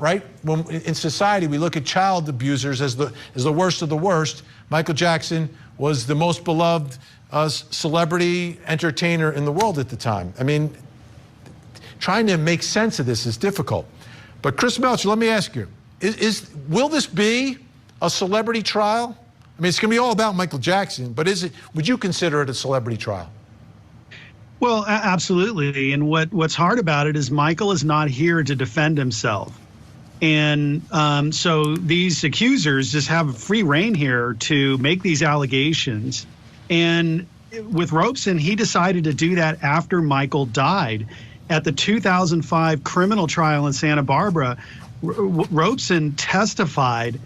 right? When in society we look at child abusers as the worst of the worst, Michael Jackson was the most beloved celebrity entertainer in the world at the time. I mean, trying to make sense of this is difficult. But Chris Melcher, let me ask you, will this be a celebrity trial? I mean, it's going to be all about Michael Jackson, but would you consider it a celebrity trial? Well, absolutely. And what's hard about it is Michael is not here to defend himself. And so these accusers just have free rein here to make these allegations. And with Robson, he decided to do that after Michael died. At the 2005 criminal trial in Santa Barbara, Robson testified,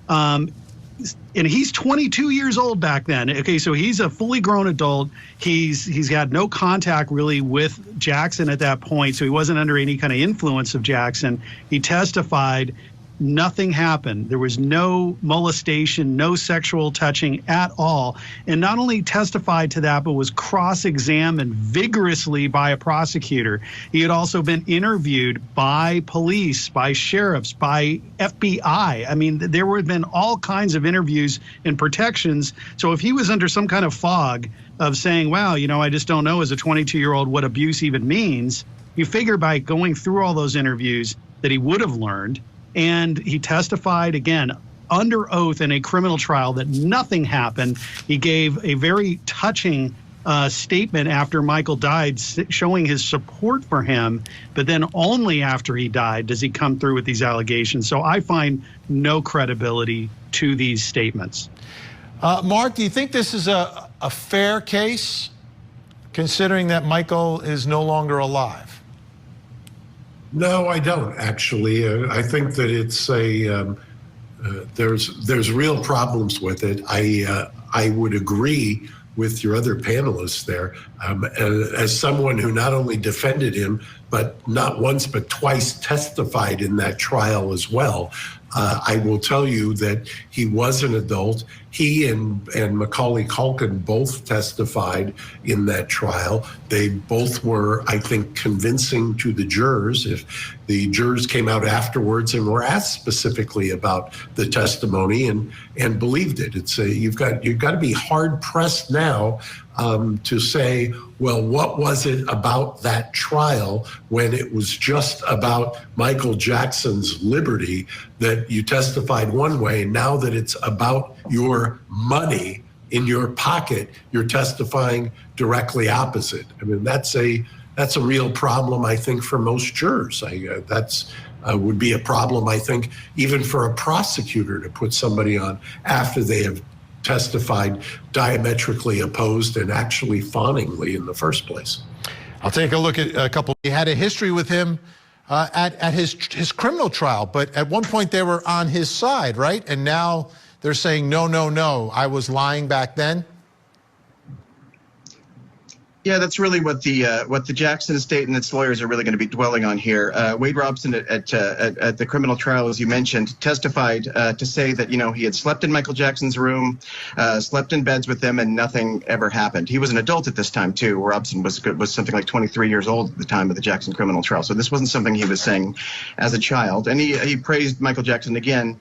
and he's 22 years old back then. Okay, so he's a fully grown adult. He's had no contact really with Jackson at that point, so he wasn't under any kind of influence of Jackson. He testified. Nothing happened. There was no molestation, no sexual touching at all. And not only testified to that, but was cross-examined vigorously by a prosecutor. He had also been interviewed by police, by sheriffs, by FBI. I mean, there would have been all kinds of interviews and protections. So if he was under some kind of fog of saying, wow, you know, I just don't know as a 22-year-old what abuse even means, you figure by going through all those interviews that he would have learned. And he testified, again, under oath in a criminal trial that nothing happened. He gave a very touching statement after Michael died, showing his support for him. But then only after he died does he come through with these allegations. So I find no credibility to these statements. Mark, do you think this is a fair case, considering that Michael is no longer alive? No, I don't, actually. I think that it's there's real problems with it. I would agree with your other panelists there. As someone who not only defended him, but not once but twice testified in that trial as well, I will tell you that he was an adult. He and Macaulay Culkin both testified in that trial. They both were, I think, convincing to the jurors. If the jurors came out afterwards and were asked specifically about the testimony and believed it, you've got to be hard pressed now to say, well, what was it about that trial when it was just about Michael Jackson's liberty that you testified one way? Now that it's about your money in your pocket, you're testifying directly opposite. I mean, that's a real problem, I think, for most jurors. That's would be a problem, I think, even for a prosecutor to put somebody on after they have testified diametrically opposed and actually fawningly in the first place. I'll take a look at a couple. He had a history with him at his criminal trial, but at one point they were on his side, right? And now they're saying, no, no, no, I was lying back then. Yeah, that's really what the Jackson estate and its lawyers are really going to be dwelling on here. Wade Robson at the criminal trial, as you mentioned, testified to say that, you know, he had slept in Michael Jackson's room, slept in beds with him, and nothing ever happened. He was an adult at this time too. Robson was something like 23 years old at the time of the Jackson criminal trial. So this wasn't something he was saying as a child. And he praised Michael Jackson again.